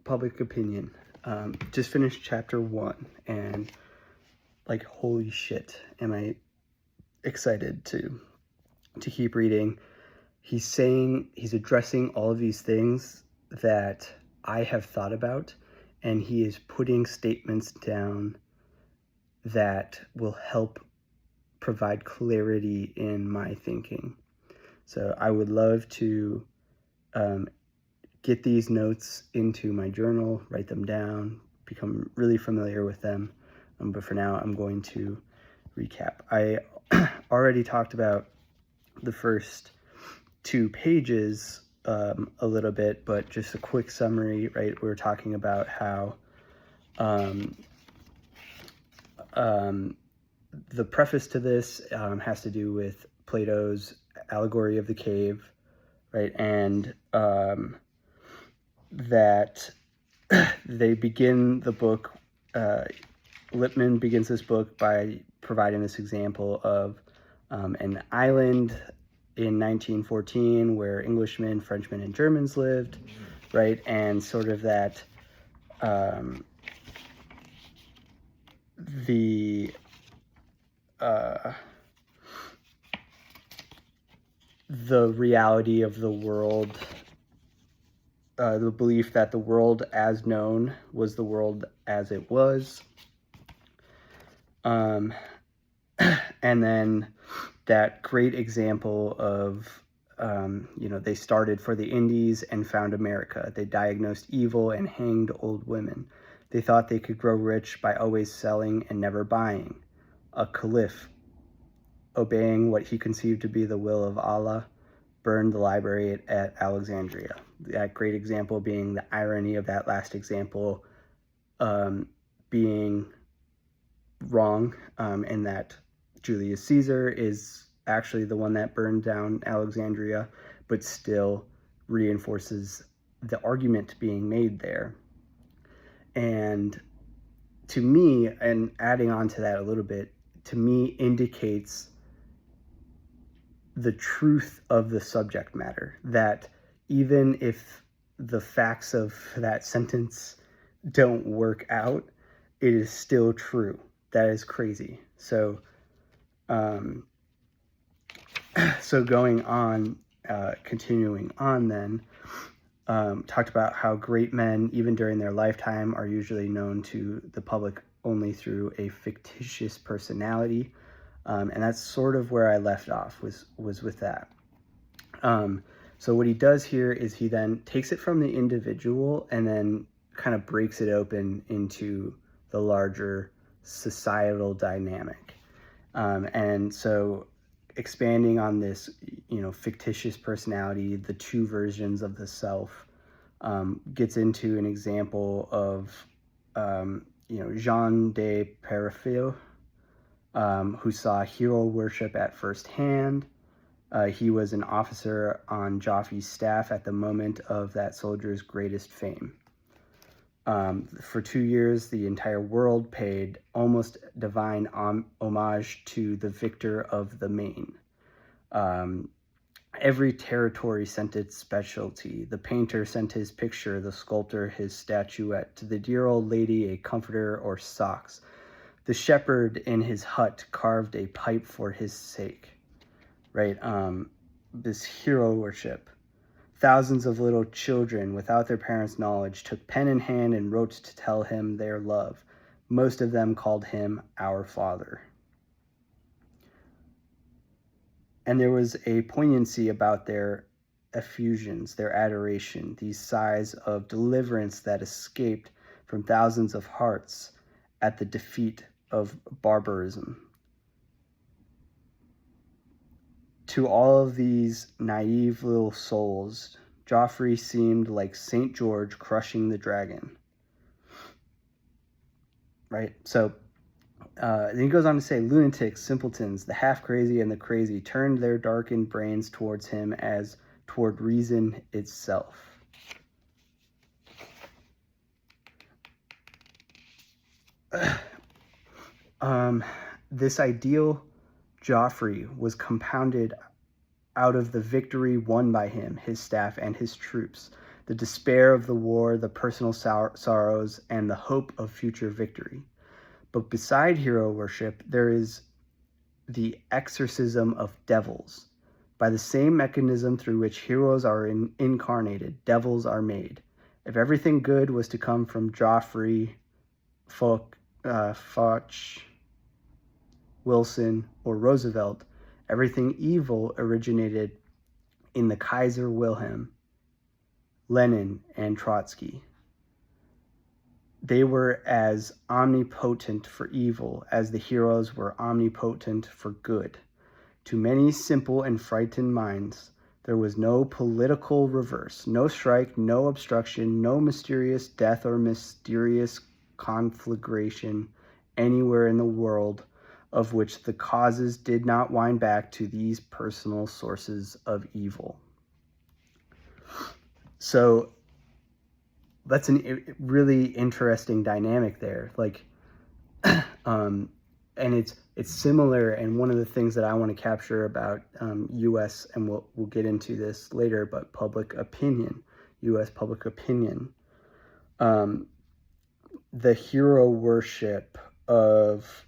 public opinion. Just finished chapter 1, and like, holy shit, am I excited to keep reading. He's addressing all of these things that I have thought about, and he is putting statements down that will help provide clarity in my thinking. So I would love to get these notes into my journal, write them down, become really familiar with them. But for now, I'm going to recap. I already talked about the first 2 pages a little bit, but just a quick summary, right? We were talking about how the preface to this has to do with Plato's allegory of the cave, right? And that they begin the book, Lippmann begins this book by providing this example of an island in 1914 where Englishmen, Frenchmen, and Germans lived, right? And sort of that the reality of the world, the belief that the world as known was the world as it was. And then that great example of, they started for the Indies and found America. They diagnosed evil and hanged old women. They thought they could grow rich by always selling and never buying. A caliph, obeying what he conceived to be the will of Allah, burned the library at Alexandria. That great example being the irony of that last example being wrong, and that Julius Caesar is actually the one that burned down Alexandria, but still reinforces the argument being made there. And to me, and adding on to that a little bit, to me indicates the truth of the subject matter, that even if the facts of that sentence don't work out, it is still true. That is crazy. So going on, continuing on then, talked about how great men, even during their lifetime, are usually known to the public only through a fictitious personality. And that's sort of where I left off, was with that. So what he does here is he then takes it from the individual and then kind of breaks it open into the larger societal dynamic. And so expanding on this, fictitious personality, the 2 versions of the self, gets into an example of, Jean de Perifeu, who saw hero worship at first hand. He was an officer on Joffre's staff at the moment of that soldier's greatest fame. For 2 years, the entire world paid almost divine homage to the victor of the Main. Every territory sent its specialty. The painter sent his picture, the sculptor his statuette, to the dear old lady a comforter or socks. The shepherd in his hut carved a pipe for his sake, right? This hero worship. Thousands of little children, without their parents' knowledge, took pen in hand and wrote to tell him their love. Most of them called him our Father. And there was a poignancy about their effusions, their adoration, these sighs of deliverance that escaped from thousands of hearts at the defeat of barbarism. To all of these naive little souls, Joffrey seemed like St. George crushing the dragon. Right? So then he goes on to say, lunatics, simpletons, the half-crazy and the crazy turned their darkened brains towards him as toward reason itself. This ideal Joffrey was compounded out of the victory won by him, his staff, and his troops. the despair of the war, the personal sorrows, and the hope of future victory. But beside hero worship, there is the exorcism of devils. By the same mechanism through which heroes are incarnated, devils are made. If everything good was to come from Joffrey, Foch, Wilson, or Roosevelt, everything evil originated in the Kaiser Wilhelm, Lenin, and Trotsky. They were as omnipotent for evil as the heroes were omnipotent for good. To many simple and frightened minds, there was no political reverse, no strike, no obstruction, no mysterious death or mysterious conflagration anywhere in the world of which the causes did not wind back to these personal sources of evil. So that's a really interesting dynamic there. Like, and it's similar. And one of the things that I want to capture about U.S. and we'll get into this later, but public opinion, U.S. public opinion, the hero worship of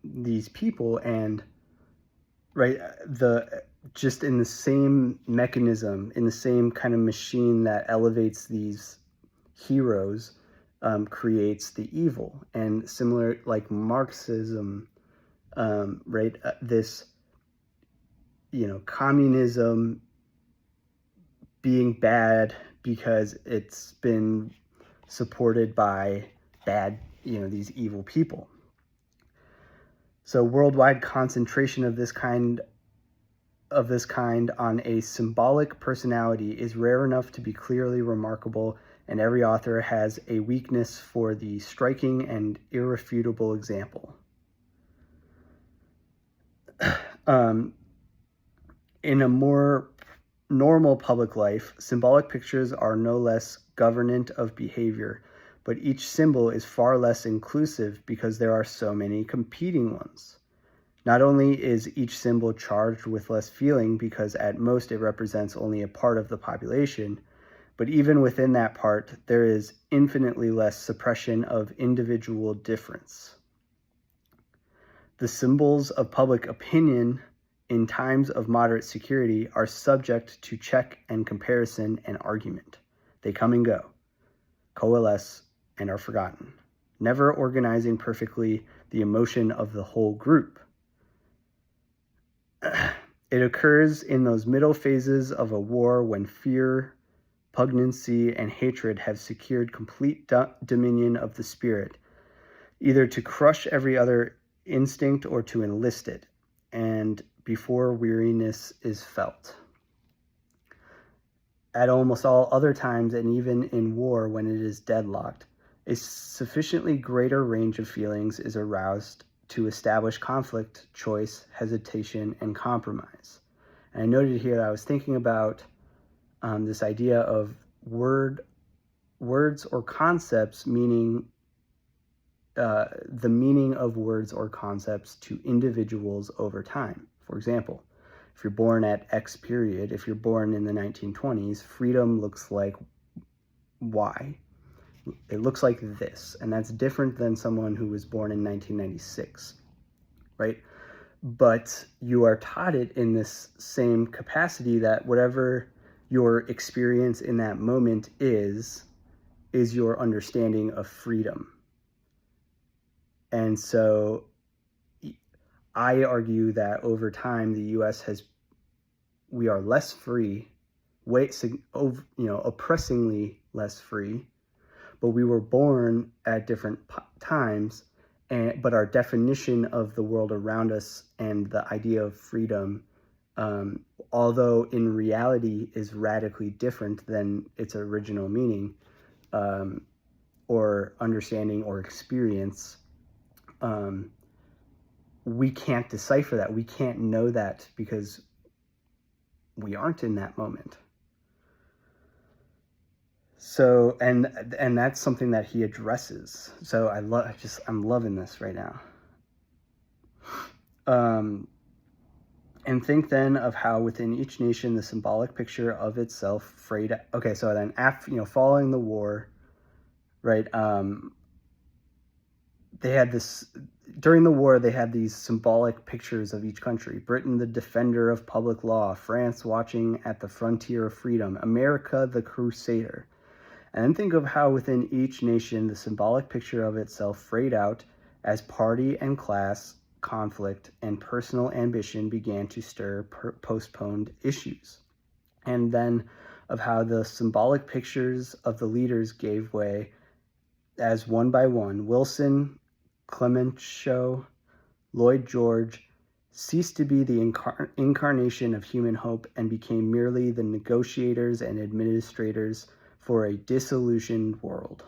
these people, and right, just in the same mechanism, in the same kind of machine that elevates these heroes, creates the evil. And similar, like Marxism, right, this, communism being bad because it's been supported by bad, these evil people. So worldwide concentration of this kind on a symbolic personality is rare enough to be clearly remarkable, and every author has a weakness for the striking and irrefutable example. In a more normal public life, symbolic pictures are no less governant of behavior, but each symbol is far less inclusive because there are so many competing ones. Not only is each symbol charged with less feeling because at most it represents only a part of the population, but even within that part, there is infinitely less suppression of individual difference. The symbols of public opinion in times of moderate security are subject to check and comparison and argument. They come and go, coalesce, and are forgotten, never organizing perfectly the emotion of the whole group. It occurs in those middle phases of a war when fear, pugnancy, and hatred have secured complete dominion of the spirit, either to crush every other instinct or to enlist it, and before weariness is felt. At almost all other times, and even in war when it is deadlocked, a sufficiently greater range of feelings is aroused to establish conflict, choice, hesitation, and compromise. And I noted here that I was thinking about this idea of words or concepts, meaning the meaning of words or concepts to individuals over time. For example, if you're born at X period, if you're born in the 1920s, freedom looks like Y. It looks like this, and that's different than someone who was born in 1996, right? But you are taught it in this same capacity that whatever your experience in that moment is your understanding of freedom. And so I argue that over time, the U.S. we are less free, oppressingly less free, but we were born at different times, but our definition of the world around us and the idea of freedom, although in reality is radically different than its original meaning, or understanding or experience, we can't decipher that. We can't know that because we aren't in that moment. So, and that's something that he addresses. So I'm loving this right now. And think then of how within each nation the symbolic picture of itself frayed. Okay, so then after, following the war, right? They had this during the war. They had these symbolic pictures of each country: Britain, the defender of public law; France, watching at the frontier of freedom; America, the crusader. And then think of how within each nation the symbolic picture of itself frayed out as party and class conflict and personal ambition began to stir postponed issues. And then of how the symbolic pictures of the leaders gave way as one by one Wilson, Clemenceau, Lloyd George ceased to be the incarnation of human hope and became merely the negotiators and administrators for a disillusioned world.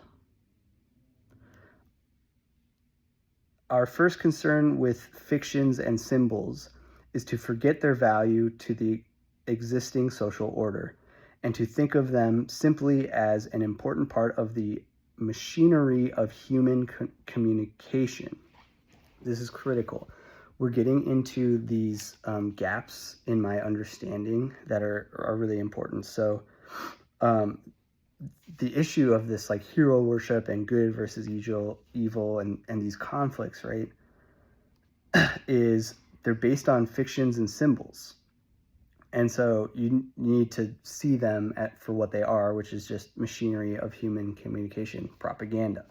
Our first concern with fictions and symbols is to forget their value to the existing social order and to think of them simply as an important part of the machinery of human communication. This is critical. We're getting into these gaps in my understanding that are really important. So the issue of this like hero worship and good versus evil and these conflicts, right, is they're based on fictions and symbols. And so you need to see them for what they are, which is just machinery of human communication, propaganda.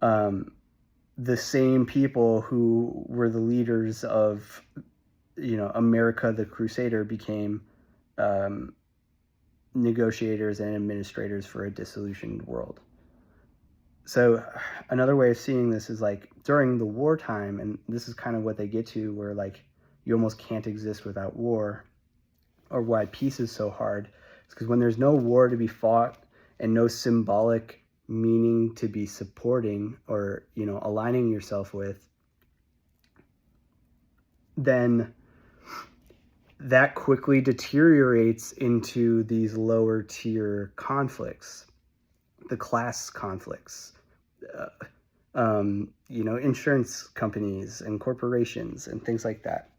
The same people who were the leaders of, America the Crusader became negotiators and administrators for a disillusioned world. So another way of seeing this is like during the wartime, and this is kind of what they get to, where like you almost can't exist without war, or why peace is so hard. It's because when there's no war to be fought and no symbolic meaning to be supporting or, aligning yourself with, then that quickly deteriorates into these lower tier conflicts, the class conflicts, insurance companies and corporations and things like that.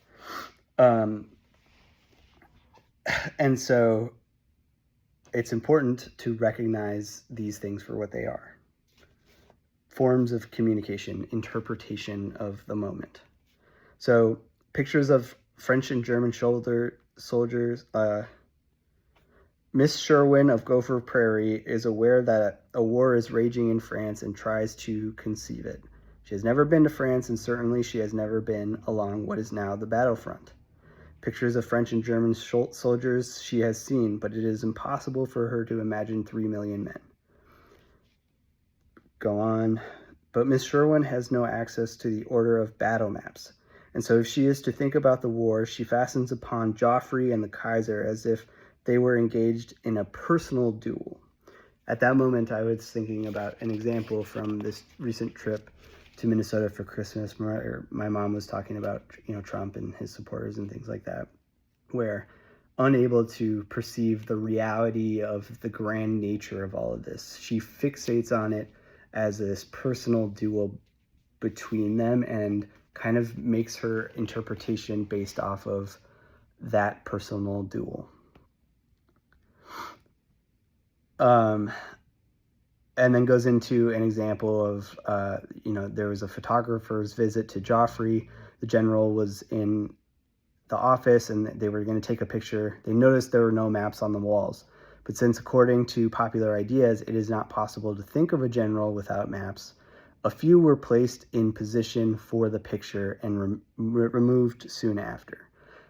And so it's important to recognize these things for what they are: forms of communication, interpretation of the moment. So pictures of French and German soldiers. Miss Sherwin of Gopher Prairie is aware that a war is raging in France and tries to conceive it. She has never been to France, and certainly she has never been along what is now the battlefront. Pictures of French and German soldiers she has seen, but it is impossible for her to imagine 3 million men. Go on. But Miss Sherwin has no access to the order of battle maps. And so if she is to think about the war, she fastens upon Joffrey and the Kaiser as if they were engaged in a personal duel. At that moment, I was thinking about an example from this recent trip to Minnesota for Christmas. My mom was talking about, Trump and his supporters and things like that, where unable to perceive the reality of the grand nature of all of this, she fixates on it as this personal duel between them and kind of makes her interpretation based off of that personal duel. And then goes into an example of, there was a photographer's visit to Joffrey. The general was in the office and they were going to take a picture. They noticed there were no maps on the walls. But since according to popular ideas, it is not possible to think of a general without maps, a few were placed in position for the picture and removed soon after.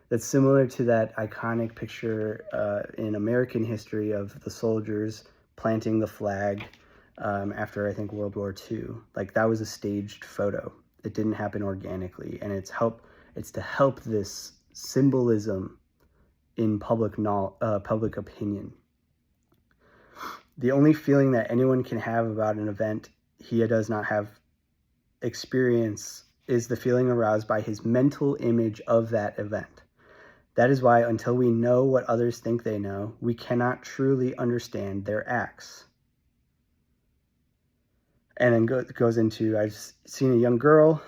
That's similar to that iconic picture in American history of the soldiers planting the flag after, I think, World War II. Like, that was a staged photo. It didn't happen organically, and it's to help this symbolism in public opinion. The only feeling that anyone can have about an event he does not have experience is the feeling aroused by his mental image of that event. That is why, until we know what others think they know, we cannot truly understand their acts. And then goes into, I've seen a young girl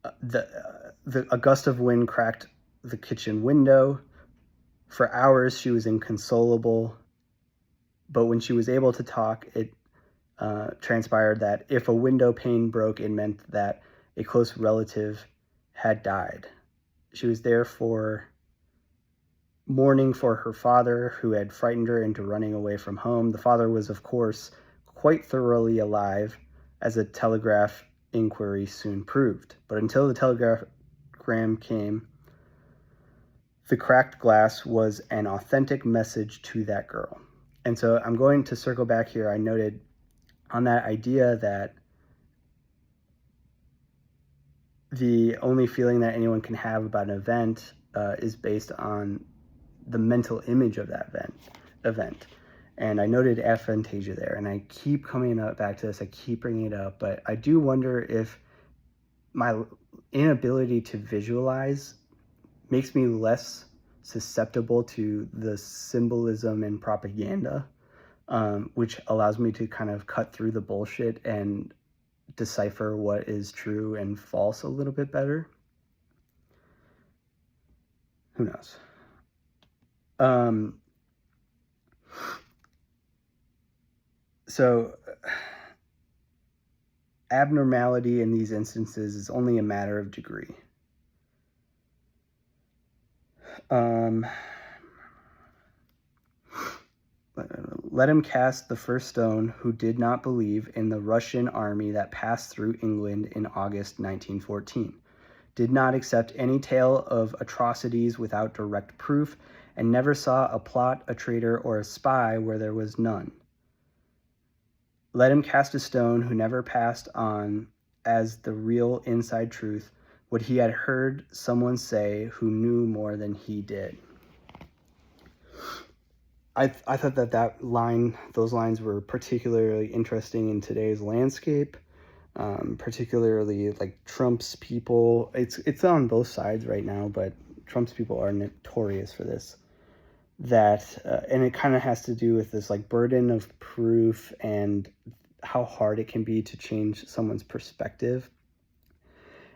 a gust of wind cracked the kitchen window. For hours, she was inconsolable. But when she was able to talk, it transpired that if a window pane broke, it meant that a close relative had died. She was there for mourning for her father, who had frightened her into running away from home. The father was, of course, quite thoroughly alive, as a telegraph inquiry soon proved. But until the telegram came, the cracked glass was an authentic message to that girl. And so I'm going to circle back here. I noted on that idea that the only feeling that anyone can have about an event is based on the mental image of that event. And I noted aphantasia there, and I keep coming back to this. I keep bringing it up, but I do wonder if my inability to visualize makes me less susceptible to the symbolism and propaganda, which allows me to kind of cut through the bullshit and decipher what is true and false a little bit better. Who knows? So abnormality in these instances is only a matter of degree. Let him cast the first stone who did not believe in the Russian army that passed through England in August 1914, did not accept any tale of atrocities without direct proof, and never saw a plot, a traitor, or a spy where there was none. Let him cast a stone who never passed on as the real inside truth what he had heard someone say who knew more than he did. I thought those lines were particularly interesting in today's landscape, particularly like Trump's people. It's on both sides right now, but Trump's people are notorious for this. And it kind of has to do with this like burden of proof and how hard it can be to change someone's perspective.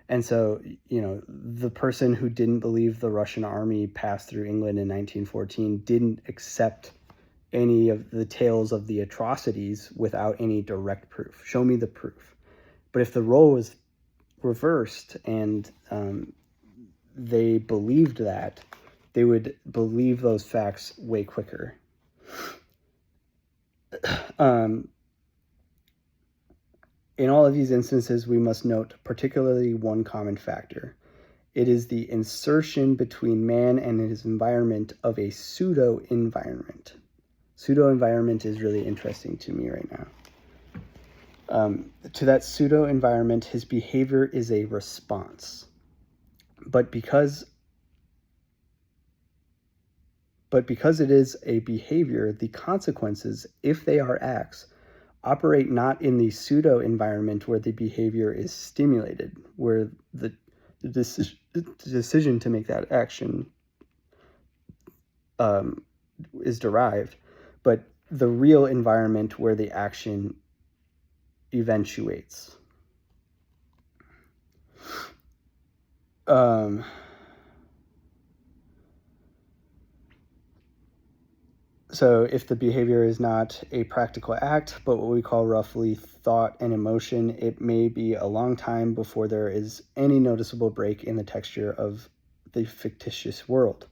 And so, the person who didn't believe the Russian army passed through England in 1914 didn't accept any of the tales of the atrocities without any direct proof. Show me the proof. But if the role was reversed and they believed that, they would believe those facts way quicker. In all of these instances, we must note particularly one common factor. It is the insertion between man and his environment of a pseudo-environment. Pseudo-environment is really interesting to me right now. To that pseudo-environment, his behavior is a response. But because it is a behavior, the consequences, if they are acts, operate not in the pseudo-environment where the behavior is stimulated, where the decision to make that action is derived, but the real environment where the action eventuates. So if the behavior is not a practical act, but what we call roughly thought and emotion, it may be a long time before there is any noticeable break in the texture of the fictitious world.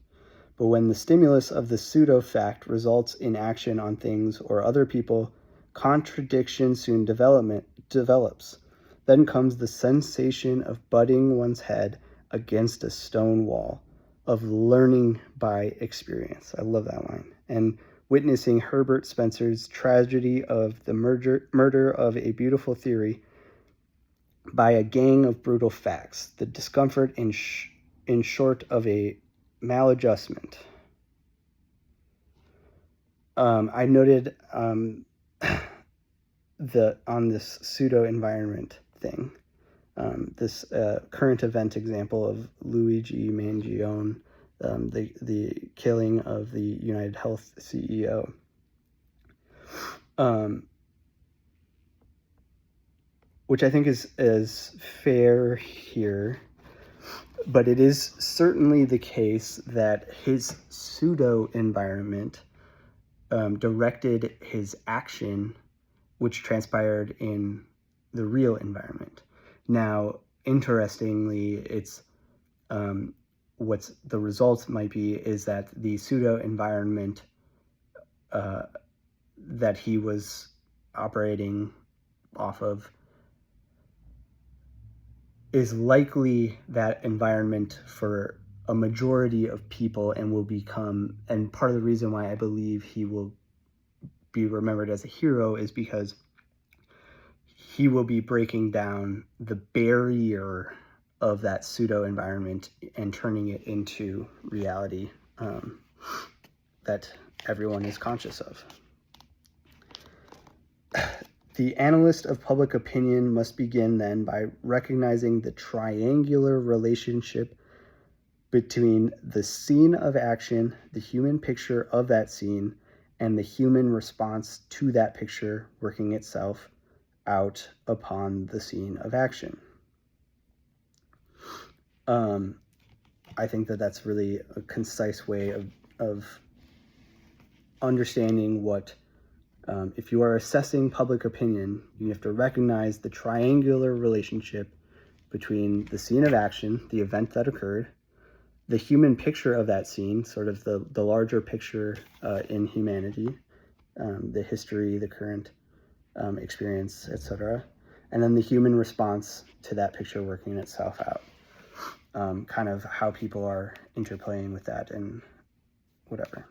But when the stimulus of the pseudo-fact results in action on things or other people, contradiction soon develops. Then comes the sensation of butting one's head against a stone wall, of learning by experience. I love that line. And witnessing Herbert Spencer's tragedy of the murder of a beautiful theory by a gang of brutal facts, the discomfort in short of a maladjustment. I noted on this pseudo-environment thing, this current event example of Luigi Mangione, the killing of the United Health CEO. which I think is fair here. But it is certainly the case that his pseudo-environment directed his action, which transpired in the real environment. Now, interestingly, it's what's the result might be is that the pseudo-environment that he was operating off of is likely that environment for a majority of people and will become, and part of the reason why I believe he will be remembered as a hero is because he will be breaking down the barrier of that pseudo environment and turning it into reality that everyone is conscious of. The analyst of public opinion must begin then by recognizing the triangular relationship between the scene of action, the human picture of that scene, and the human response to that picture working itself out upon the scene of action. I think that that's really a concise way of understanding what, if you are assessing public opinion, you have to recognize the triangular relationship between the scene of action, the event that occurred, the human picture of that scene, sort of the larger picture in humanity, the history, the current experience, etc., and then the human response to that picture working itself out. Kind of how people are interplaying with that and whatever.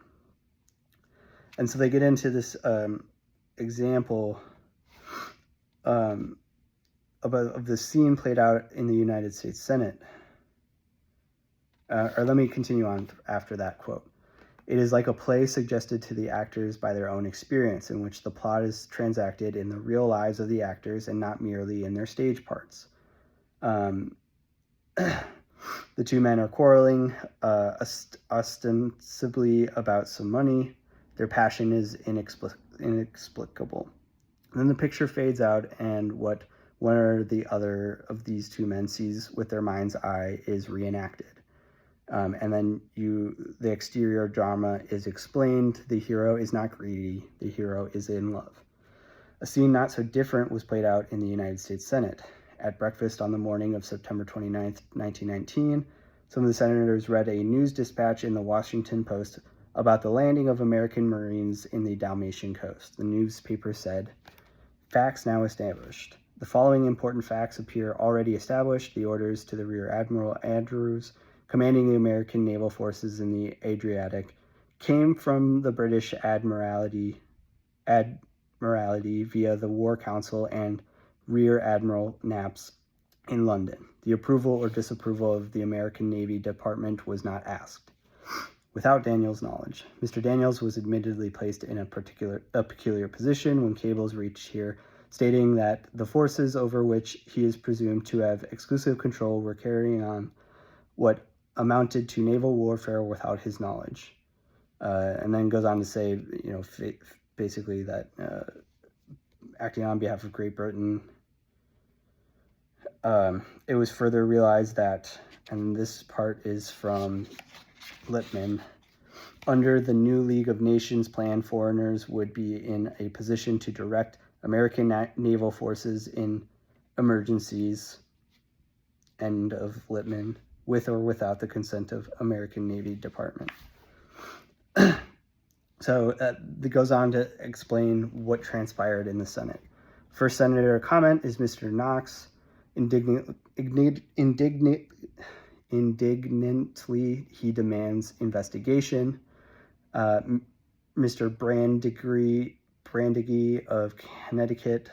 And so they get into this example of the scene played out in the United States Senate. Or let me continue on after that quote. It is like a play suggested to the actors by their own experience, in which the plot is transacted in the real lives of the actors and not merely in their stage parts. The two men are quarreling, ostensibly about some money. Their passion is inexplicable. And then the picture fades out, and what one or the other of these two men sees with their mind's eye is reenacted. And then the exterior drama is explained. The hero is not greedy. The hero is in love. A scene not so different was played out in the United States Senate. At breakfast on the morning of September 29th, 1919, some of the senators read a news dispatch in the Washington Post about the landing of American Marines in the Dalmatian coast. The newspaper said, "Facts now established. The following important facts appear already established. The orders to the Rear Admiral Andrews, commanding the American naval forces in the Adriatic, came from the British Admiralty via the War Council and Rear Admiral Knapp's in London. The approval or disapproval of the American Navy Department was not asked." Without Daniels' knowledge, Mr. Daniels was admittedly placed in a peculiar position when cables reached here, stating that the forces over which he is presumed to have exclusive control were carrying on what amounted to naval warfare without his knowledge. And then goes on to say, basically that acting on behalf of Great Britain, it was further realized that, and this part is from Lippmann, under the new League of Nations plan, foreigners would be in a position to direct American naval forces in emergencies, end of Lippmann, with or without the consent of American Navy Department. So it goes on to explain what transpired in the Senate. First senator comment is Mr. Knox. Indignantly, he demands investigation. Mr. Brandegee of Connecticut,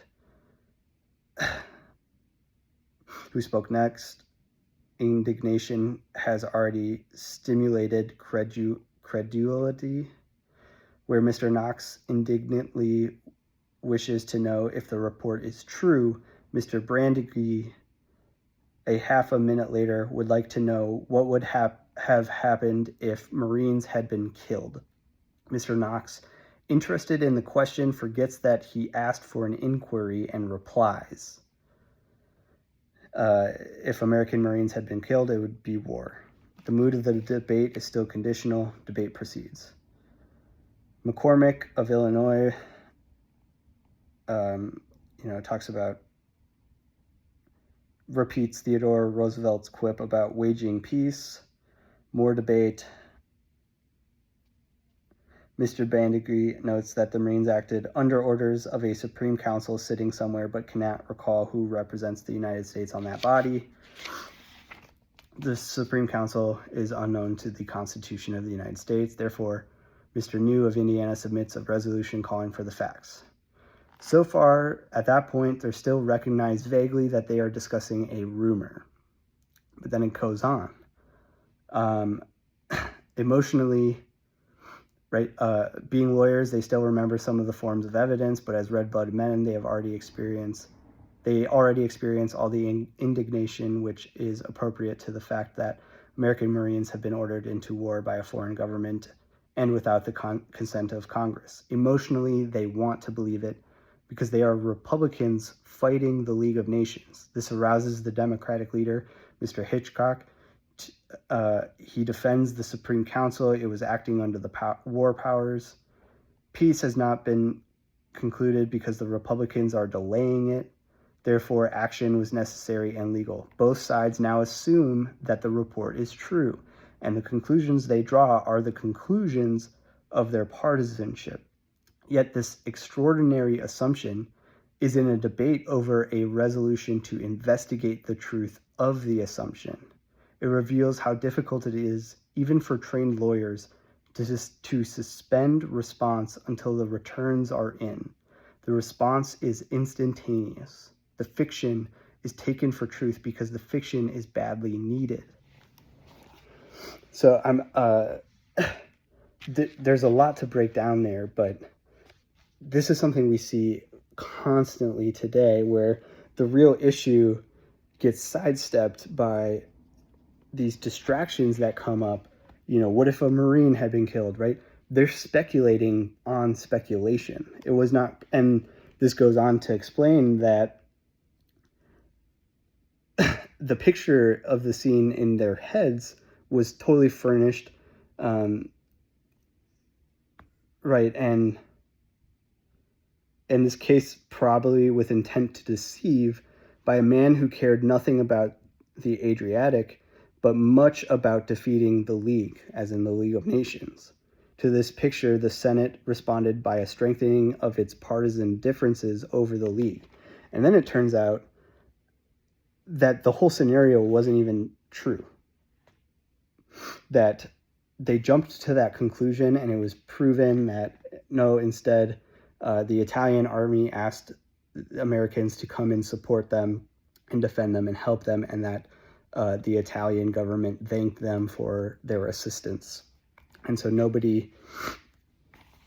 who spoke next, indignation has already stimulated credulity, where Mr. Knox indignantly wishes to know if the report is true. Mr. Brandegee, a half a minute later, would like to know what would have happened if Marines had been killed. Mr. Knox, interested in the question, forgets that he asked for an inquiry and replies, If American Marines had been killed, it would be war. The mood of the debate is still conditional. Debate proceeds. McCormick of Illinois, talks about, repeats Theodore Roosevelt's quip about waging peace. More debate. Mr. Bandigee notes that the Marines acted under orders of a Supreme Council sitting somewhere but cannot recall who represents the United States on that body. The Supreme Council is unknown to the Constitution of the United States. Therefore, Mr. New of Indiana submits a resolution calling for the facts. So far, at that point, they're still recognized vaguely that they are discussing a rumor. But then it goes on. Emotionally, right, being lawyers, they still remember some of the forms of evidence, but as red-blooded men, they already experience all the indignation which is appropriate to the fact that American Marines have been ordered into war by a foreign government and without the consent of Congress. Emotionally, they want to believe it because they are Republicans fighting the League of Nations. This arouses the Democratic leader, Mr. Hitchcock. He defends the Supreme Council. It was acting under the war powers. Peace has not been concluded because the Republicans are delaying it. Therefore, action was necessary and legal. Both sides now assume that the report is true, and the conclusions they draw are the conclusions of their partisanship. Yet this extraordinary assumption is in a debate over a resolution to investigate the truth of the assumption. It reveals how difficult it is, even for trained lawyers, to suspend response until the returns are in. The response is instantaneous. The fiction is taken for truth because the fiction is badly needed. So there's a lot to break down there, but this is something we see constantly today, where the real issue gets sidestepped by these distractions that come up. What if a Marine had been killed, right? They're speculating on speculation. It was not, and this goes on to explain that the picture of the scene in their heads was totally furnished, right? And in this case, probably with intent to deceive, by a man who cared nothing about the Adriatic, but much about defeating the League, as in the League of Nations. To this picture, the Senate responded by a strengthening of its partisan differences over the League. And then it turns out that the whole scenario wasn't even true. That they jumped to that conclusion, and it was proven that no, instead, the Italian army asked Americans to come and support them and defend them and help them, and that the Italian government thanked them for their assistance. And so nobody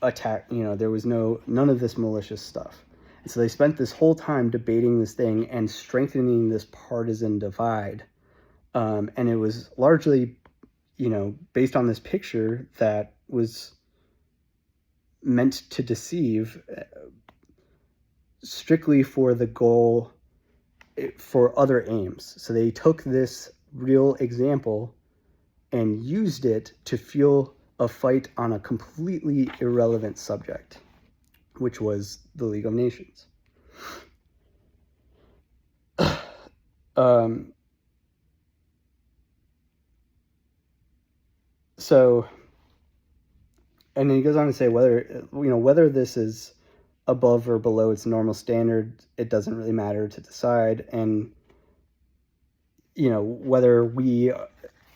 attacked, there was none of this malicious stuff. And so they spent this whole time debating this thing and strengthening this partisan divide. And it was largely, based on this picture that was meant to deceive, strictly for the goal, for other aims. So they took this real example and used it to fuel a fight on a completely irrelevant subject, which was the League of Nations. So, and then he goes on to say whether this is above or below its normal standard, it doesn't really matter to decide. And, whether we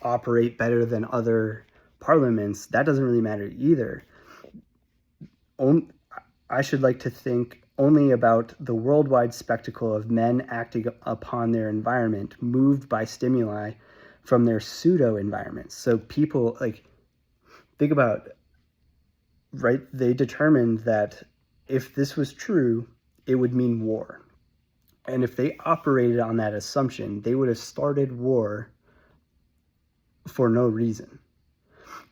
operate better than other parliaments, that doesn't really matter either. I should like to think only about the worldwide spectacle of men acting upon their environment, moved by stimuli from their pseudo-environments. So people, think about, right, they determined that if this was true, it would mean war. And if they operated on that assumption, they would have started war for no reason.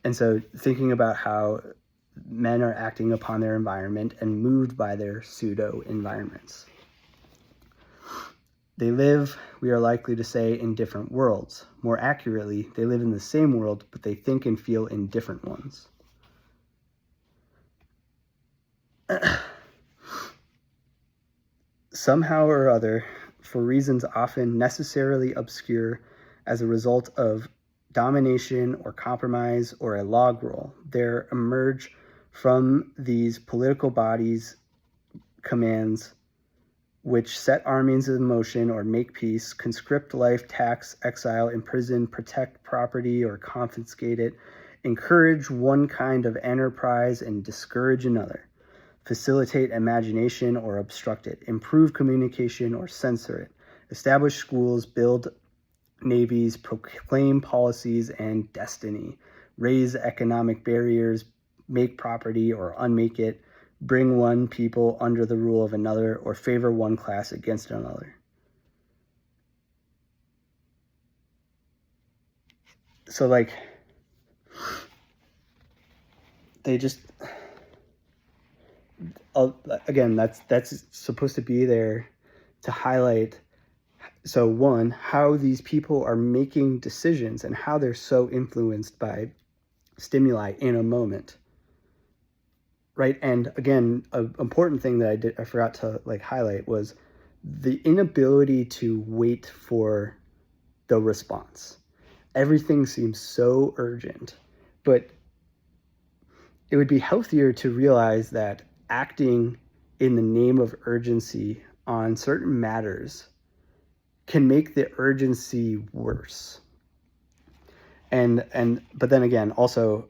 And so thinking about how men are acting upon their environment and moved by their pseudo environments. They live, we are likely to say, in different worlds. More accurately, they live in the same world, but they think and feel in different ones. Somehow or other, for reasons often necessarily obscure as a result of domination or compromise or a log roll, there emerge from these political bodies commands which set armies in motion or make peace, conscript life, tax, exile, imprison, protect property or confiscate it, encourage one kind of enterprise and discourage another, facilitate imagination or obstruct it, improve communication or censor it, establish schools, build navies, proclaim policies and destiny, raise economic barriers, make property or unmake it, bring one people under the rule of another, or favor one class against another. So like, they just, again, that's supposed to be there to highlight, so one, how these people are making decisions and how they're so influenced by stimuli in a moment. Right. And again, an important thing that I forgot to like highlight was the inability to wait for the response. Everything seems so urgent, but it would be healthier to realize that acting in the name of urgency on certain matters can make the urgency worse. But then again, also,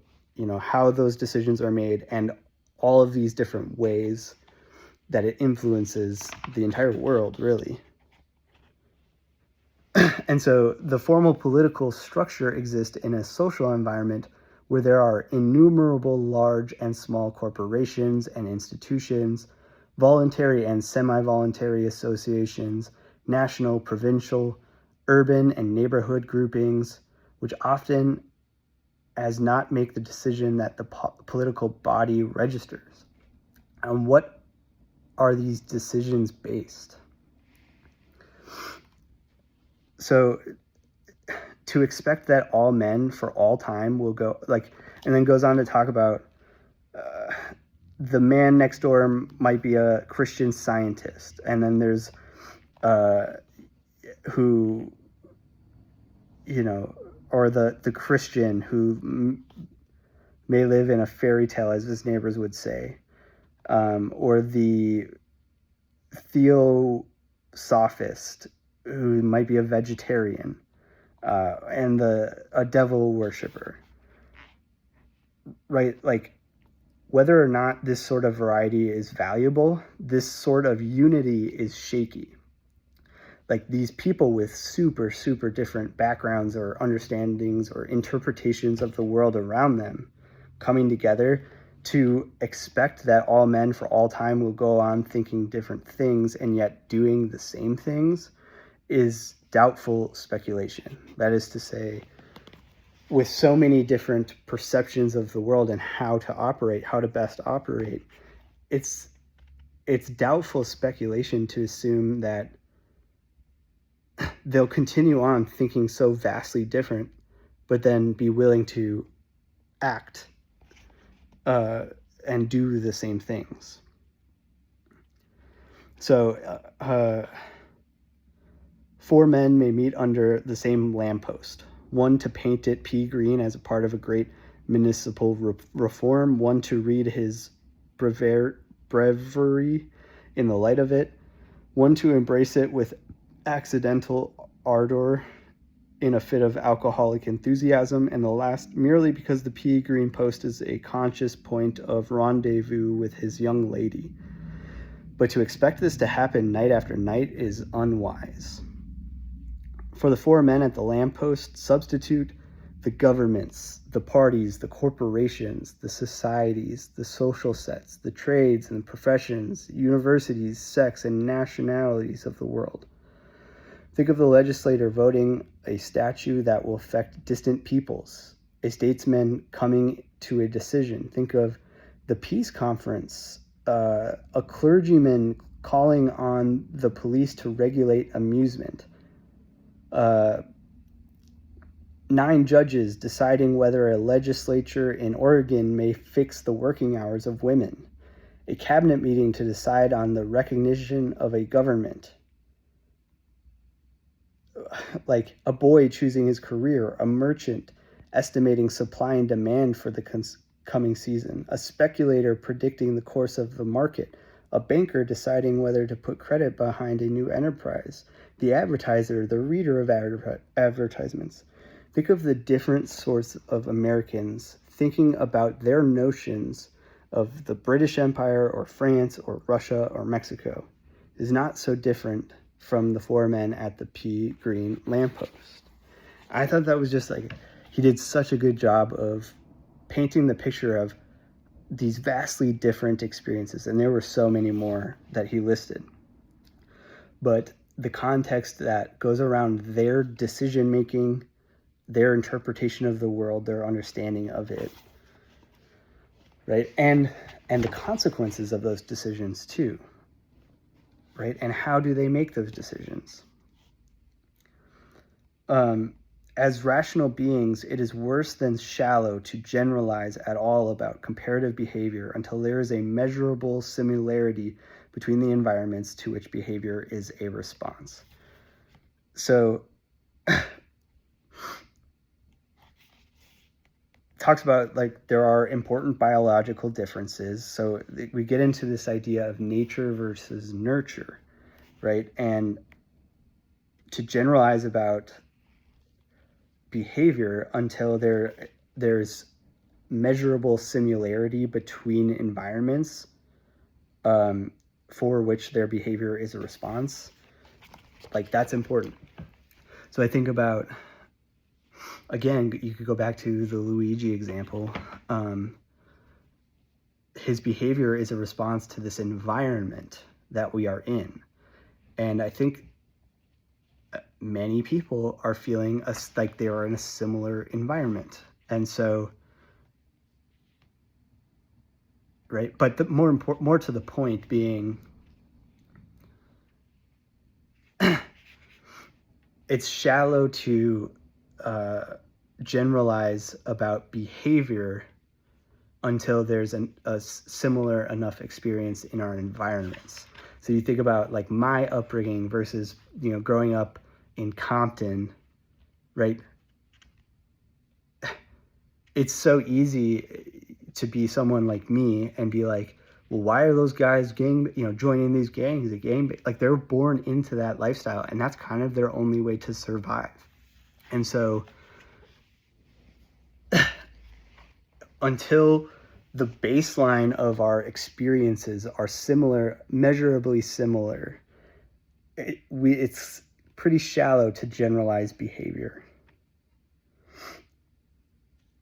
how those decisions are made and all of these different ways that it influences the entire world, really. And so the formal political structure exists in a social environment where there are innumerable large and small corporations and institutions, voluntary and semi-voluntary associations, national, provincial, urban, and neighborhood groupings, which often as not make the decision that the political body registers. And what are these decisions based? So to expect that all men for all time will go and then goes on to talk about the man next door might be a Christian Scientist, and then there's who, or the Christian who may live in a fairy tale, as his neighbors would say, or the theosophist who might be a vegetarian, and a devil worshiper, right? Like, whether or not this sort of variety is valuable, this sort of unity is shaky. Like, these people with super, super different backgrounds or understandings or interpretations of the world around them coming together to expect that all men for all time will go on thinking different things and yet doing the same things is doubtful speculation. That is to say, with so many different perceptions of the world and how to best operate, it's doubtful speculation to assume that they'll continue on thinking so vastly different, but then be willing to act and do the same things. So 4 men may meet under the same lamppost. 1 to paint it pea green as a part of a great municipal reform. 1 to read his breviary in the light of it. 1 to embrace it with accidental ardor in a fit of alcoholic enthusiasm, and the last merely because the pea green post is a conscious point of rendezvous with his young lady. But to expect this to happen night after night is unwise. For the 4 men at the lamppost, substitute the governments, the parties, the corporations, the societies, the social sets, the trades and the professions, universities, sects, and nationalities of the world. Think of the legislator voting a statute that will affect distant peoples, a statesman coming to a decision. Think of the peace conference, a clergyman calling on the police to regulate amusement. 9 judges deciding whether a legislature in Oregon may fix the working hours of women. A cabinet meeting to decide on the recognition of a government. Like a boy choosing his career, a merchant estimating supply and demand for the coming season, a speculator predicting the course of the market, a banker deciding whether to put credit behind a new enterprise, the advertiser, the reader of advertisements. Think of the different sorts of Americans thinking about their notions of the British Empire or France or Russia or Mexico. It is not so different from the 4 men at the pea green lamppost. I thought that was just like, he did such a good job of painting the picture of these vastly different experiences, and there were so many more that he listed. But the context that goes around their decision making, their interpretation of the world, their understanding of it, right? And the consequences of those decisions too, right? And how do they make those decisions? As rational beings, it is worse than shallow to generalize at all about comparative behavior until there is a measurable similarity between the environments to which behavior is a response. So, talks about like there are important biological differences. So we get into this idea of nature versus nurture, right? And to generalize about behavior until there's measurable similarity between environments for which their behavior is a response, like that's important. So I think about, again, you could go back to the Luigi example. His behavior is a response to this environment that we are in. And I think many people are feeling like they are in a similar environment. And so, right, but the more to the point being, it's shallow to generalize about behavior until there's a similar enough experience in our environments. So you think about like my upbringing versus, growing up in Compton, right? It's so easy to be someone like me and be like, well, why are those guys joining these gangs, like they're born into that lifestyle, and that's kind of their only way to survive. And so until the baseline of our experiences are similar, measurably similar, it's pretty shallow to generalize behavior.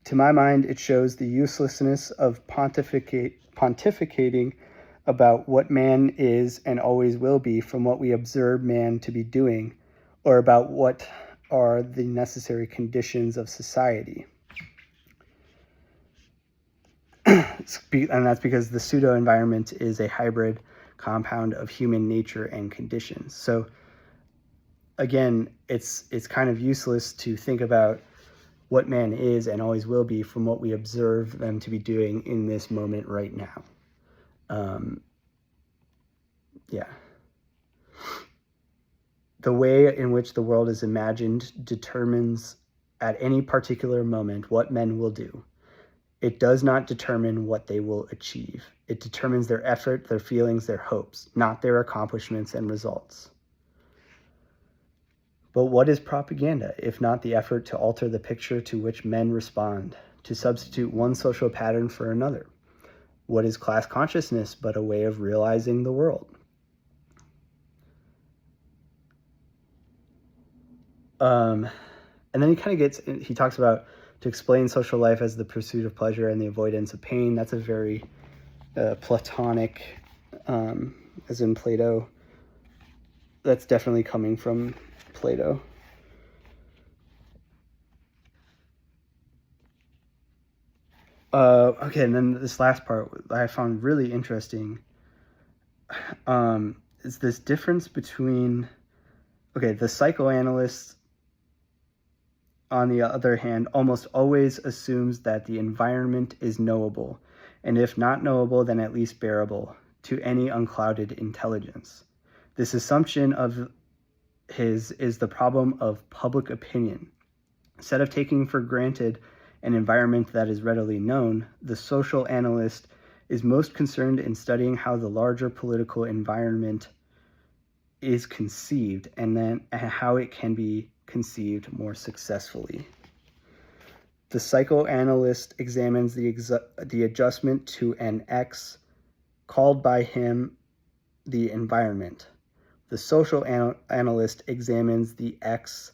To my mind, it shows the uselessness of pontificating about what man is and always will be from what we observe man to be doing, or about what are the necessary conditions of society. And that's because the pseudo-environment is a hybrid compound of human nature and conditions. So again, it's kind of useless to think about what man is and always will be from what we observe them to be doing in this moment right now. The way in which the world is imagined determines at any particular moment what men will do. It does not determine what they will achieve. It determines their effort, their feelings, their hopes, not their accomplishments and results. But what is propaganda, if not the effort to alter the picture to which men respond, to substitute one social pattern for another? What is class consciousness but a way of realizing the world? And then he talks about to explain social life as the pursuit of pleasure and the avoidance of pain. That's a very Platonic, as in Plato. That's definitely coming from Plato. Okay, and then this last part I found really interesting. is this difference between, the psychoanalyst, on the other hand, almost always assumes that the environment is knowable, and if not knowable, then at least bearable to any unclouded intelligence. This assumption of his is the problem of public opinion. Instead of taking for granted an environment that is readily known, the social analyst is most concerned in studying how the larger political environment is conceived and how it can be conceived more successfully. The psychoanalyst examines the adjustment to an X called by him the environment. The social analyst examines the X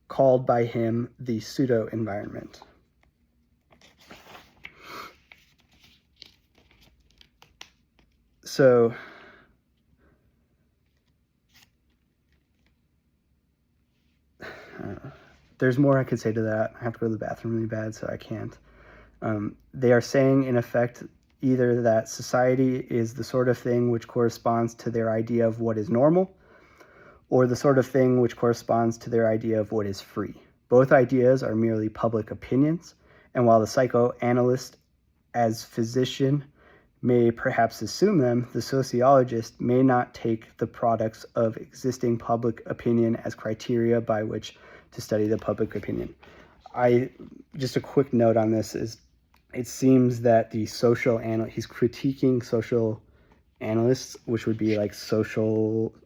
called by him the pseudo-environment. So, there's more I could say to that. I have to go to the bathroom really bad, so I can't. They are saying, in effect, either that society is the sort of thing which corresponds to their idea of what is normal, or the sort of thing which corresponds to their idea of what is free. Both ideas are merely public opinions, and while the psychoanalyst, as physician, may perhaps assume them, the sociologist may not take the products of existing public opinion as criteria by which to study the public opinion. Just a quick note on this is, it seems that the social analyst, he's critiquing social analysts, which would be like sociologists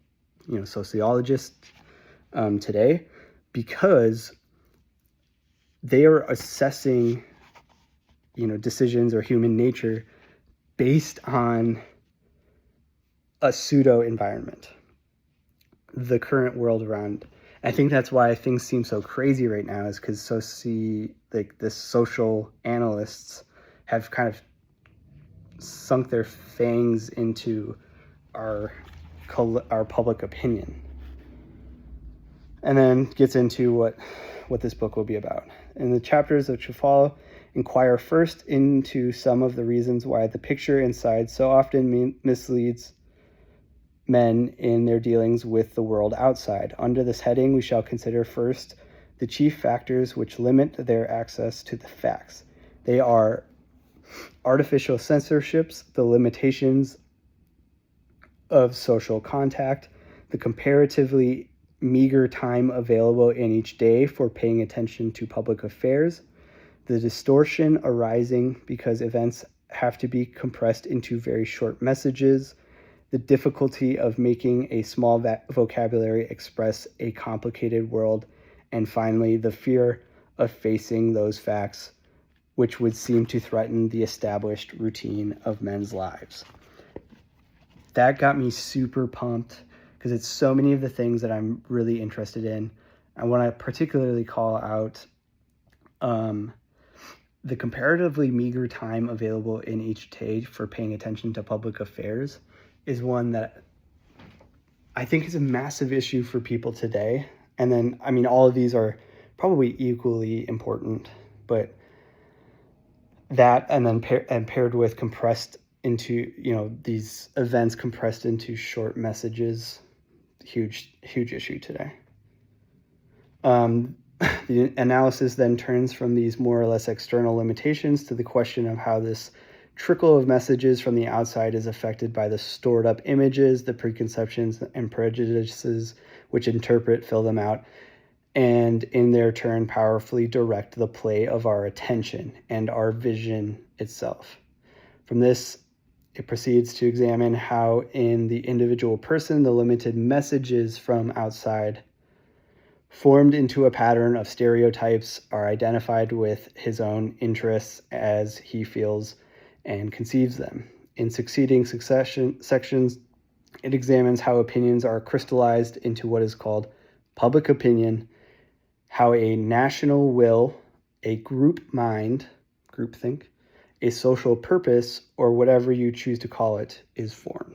today, because they are assessing, decisions or human nature based on a pseudo environment, the current world around. I think that's why things seem so crazy right now, is because the social analysts have kind of sunk their fangs into our public opinion. And then gets into what this book will be about. In the chapters which will follow, inquire first into some of the reasons why the picture inside so often misleads men in their dealings with the world outside. Under this heading, we shall consider first the chief factors which limit their access to the facts. They are artificial censorships, the limitations of social contact, the comparatively meager time available in each day for paying attention to public affairs, the distortion arising because events have to be compressed into very short messages, the difficulty of making a small vocabulary express a complicated world, and finally, the fear of facing those facts which would seem to threaten the established routine of men's lives. That got me super pumped, because it's so many of the things that I'm really interested in. I want to particularly call out the comparatively meager time available in each day for paying attention to public affairs is one that I think is a massive issue for people today. And then, all of these are probably equally important, but that, and then paired with compressed into, these events compressed into short messages, huge issue today. The analysis then turns from these more or less external limitations to the question of how this trickle of messages from the outside is affected by the stored up images, the preconceptions and prejudices which interpret, fill them out, and in their turn powerfully direct the play of our attention and our vision itself. From this, it proceeds to examine how in the individual person the limited messages from outside formed into a pattern of stereotypes are identified with his own interests as he feels and conceives them. In succeeding sections, it examines how opinions are crystallized into what is called public opinion, how a national will, a group mind, groupthink, a social purpose, or whatever you choose to call it, is formed.